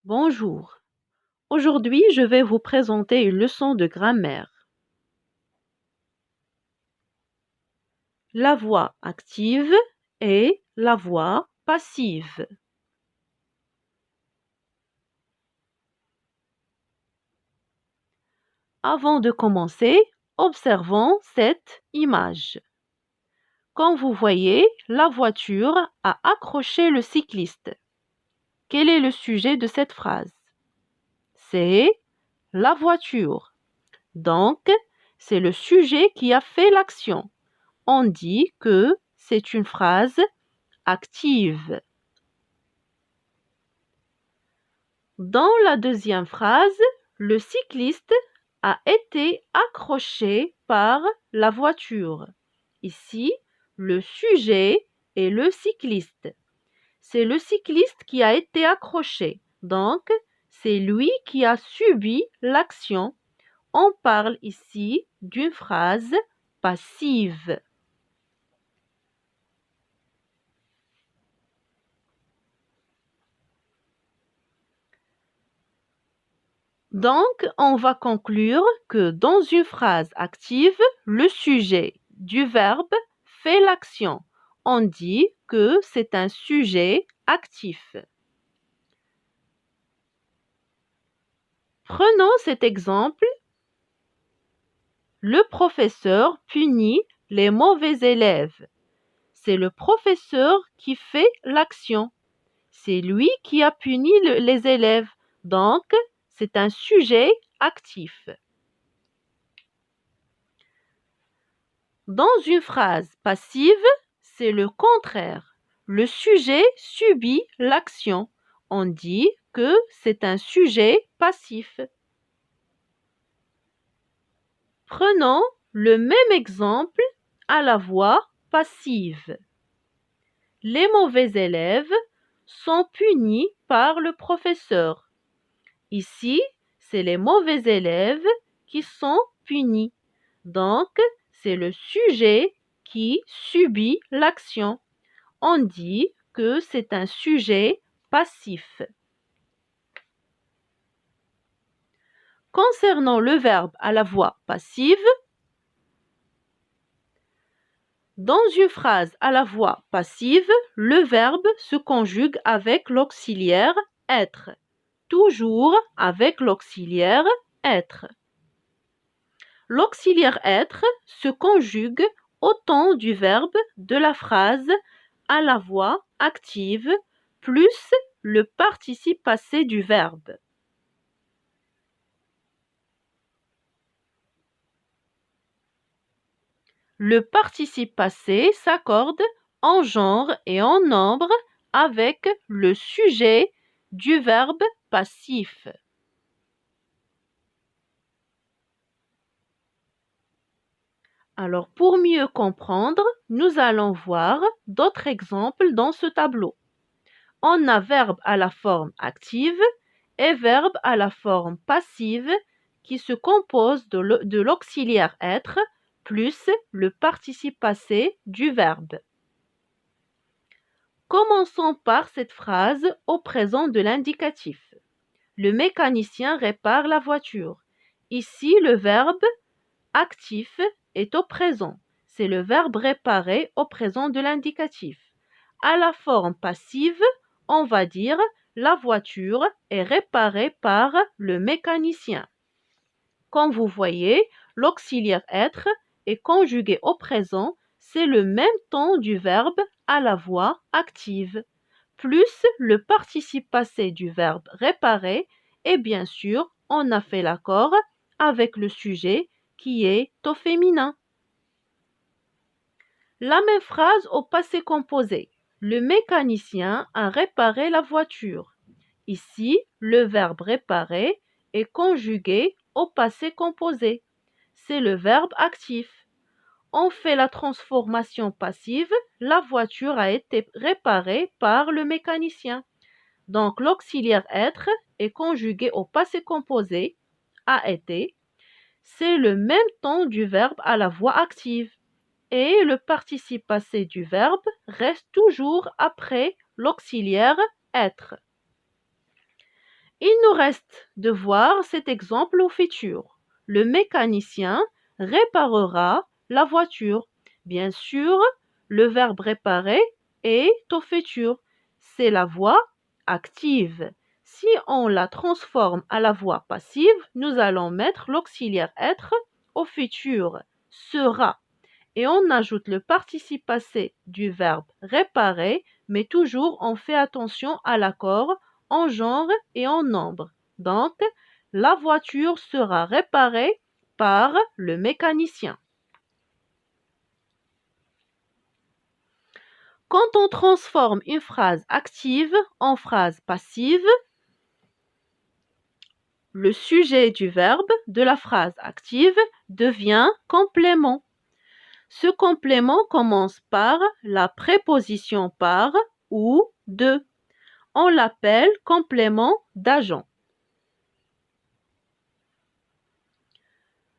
Bonjour. Aujourd'hui, je vais vous présenter une leçon de grammaire. La voix active et la voix passive. Avant de commencer, observons cette image. Comme vous voyez, la voiture a accroché le cycliste. Quel est le sujet de cette phrase? C'est la voiture. Donc, c'est le sujet qui a fait l'action. On dit que c'est une phrase active. Dans la deuxième phrase, le cycliste a été accroché par la voiture. Ici, le sujet est le cycliste. C'est le cycliste qui a été accroché. Donc, c'est lui qui a subi l'action. On parle ici d'une phrase passive. Donc, on va conclure que dans une phrase active, le sujet du verbe fait l'action. On dit que c'est un sujet actif. Prenons cet exemple. Le professeur punit les mauvais élèves. C'est le professeur qui fait l'action. C'est lui qui a puni les élèves. Donc, c'est un sujet actif. Dans une phrase passive, c'est le contraire. Le sujet subit l'action. On dit que c'est un sujet passif. Prenons le même exemple à la voix passive. Les mauvais élèves sont punis par le professeur. Ici, c'est les mauvais élèves qui sont punis. Donc, c'est le sujet qui subit l'action. On dit que c'est un sujet passif. Concernant le verbe à la voix passive, dans une phrase à la voix passive, le verbe se conjugue avec l'auxiliaire être. Toujours avec l'auxiliaire être. L'auxiliaire être se conjugue au temps du verbe de la phrase à la voix active plus le participe passé du verbe. Le participe passé s'accorde en genre et en nombre avec le sujet du verbe passif. Alors, pour mieux comprendre, nous allons voir d'autres exemples dans ce tableau. On a verbe à la forme active et verbe à la forme passive qui se compose de l'auxiliaire être plus le participe passé du verbe. Commençons par cette phrase au présent de l'indicatif. Le mécanicien répare la voiture. Ici, le verbe actif est au présent. C'est le verbe réparer au présent de l'indicatif. À la forme passive, on va dire la voiture est réparée par le mécanicien. Comme vous voyez, l'auxiliaire être est conjugué au présent, c'est le même temps du verbe à la voix active, plus le participe passé du verbe réparer, et bien sûr, on a fait l'accord avec le sujet qui est au féminin. La même phrase au passé composé. Le mécanicien a réparé la voiture. Ici, le verbe réparer est conjugué au passé composé. C'est le verbe actif. On fait la transformation passive. La voiture a été réparée par le mécanicien. Donc, l'auxiliaire être est conjugué au passé composé, a été. C'est le même temps du verbe à la voix active. Et le participe passé du verbe reste toujours après l'auxiliaire être. nous reste de voir cet exemple au futur. Le mécanicien réparera la voiture. Bien sûr, le verbe réparer est au futur. C'est la voix active. Si on la transforme à la voix passive, nous allons mettre l'auxiliaire être au futur, sera. Et on ajoute le participe passé du verbe réparer, mais toujours on fait attention à l'accord en genre et en nombre. Donc, la voiture sera réparée par le mécanicien. Quand on transforme une phrase active en phrase passive, le sujet du verbe de la phrase active devient complément. Ce complément commence par la préposition par ou de. On l'appelle complément d'agent.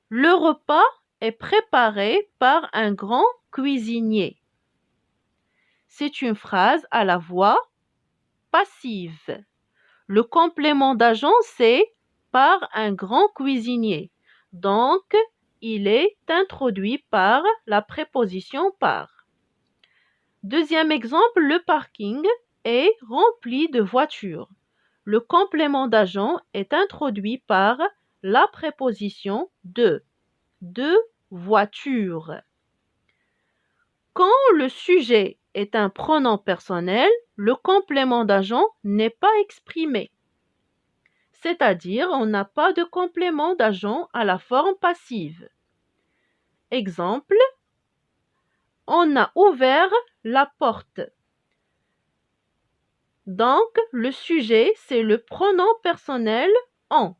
Le repas est préparé par un grand cuisinier. C'est une phrase à la voix passive. Le complément d'agent, c'est par un grand cuisinier. Donc, il est introduit par la préposition par. Deuxième exemple, le parking est rempli de voitures. Le complément d'agent est introduit par la préposition de voiture. Quand le sujet est un pronom personnel, le complément d'agent n'est pas exprimé. C'est-à-dire, on n'a pas de complément d'agent à la forme passive. Exemple, on a ouvert la porte. Donc, le sujet, c'est le pronom personnel on.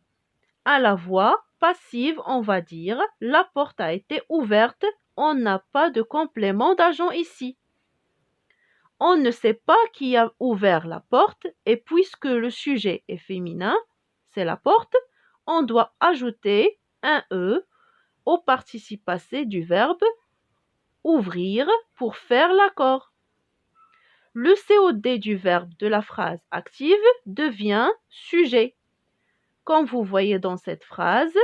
À la voix passive, on va dire la porte a été ouverte. On n'a pas de complément d'agent ici. On ne sait pas qui a ouvert la porte et puisque le sujet est féminin, c'est la porte, on doit ajouter un E au participe passé du verbe ouvrir pour faire l'accord. Le COD du verbe de la phrase active devient sujet. Comme vous voyez dans cette phrase,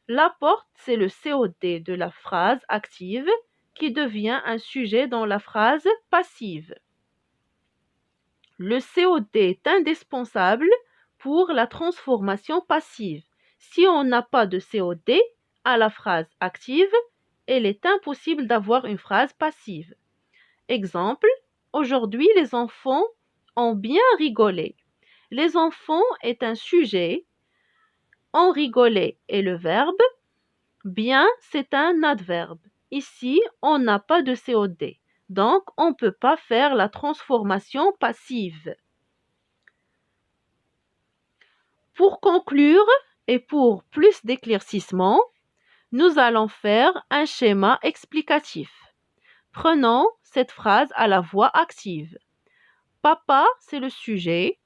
la porte, c'est le COD de la phrase active qui devient un sujet dans la phrase passive. Le COD est indispensable pour la transformation passive. Si on n'a pas de COD à la phrase active, il est impossible d'avoir une phrase passive. Exemple, aujourd'hui les enfants ont bien rigolé. Les enfants est un sujet, ont rigolé est le verbe, bien c'est un adverbe. Ici, on n'a pas de COD. Donc, on ne peut pas faire la transformation passive. Pour conclure et pour plus d'éclaircissement, nous allons faire un schéma explicatif. Prenons cette phrase à la voix active. Papa, c'est le sujet.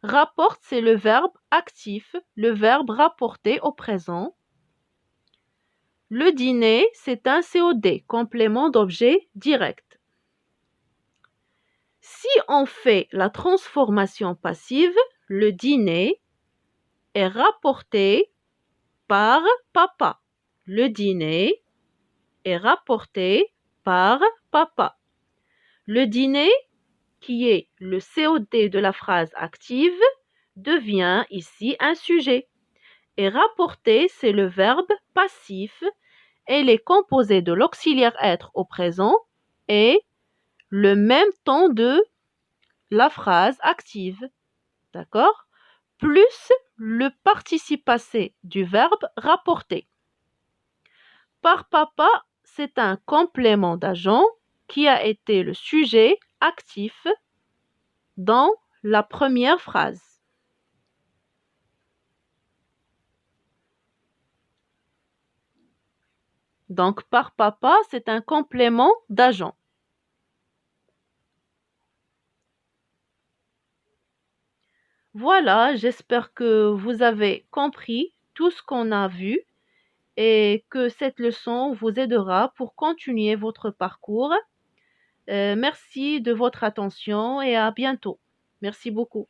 Rapporte, c'est le verbe actif, le verbe rapporter au présent. Le dîner, c'est un COD, complément d'objet direct. Si on fait la transformation passive, le dîner est rapporté par papa. Le dîner est rapporté par papa. Le dîner, qui est le COD de la phrase active, devient ici un sujet. Et rapporter, c'est le verbe passif. Elle est composée de l'auxiliaire être au présent et le même temps de la phrase active. D'accord? Plus le participe passé du verbe rapporter. Par papa, c'est un complément d'agent qui a été le sujet actif dans la première phrase. Donc, par papa, c'est un complément d'agent. Voilà, j'espère que vous avez compris tout ce qu'on a vu et que cette leçon vous aidera pour continuer votre parcours. Merci de votre attention et à bientôt. Merci beaucoup.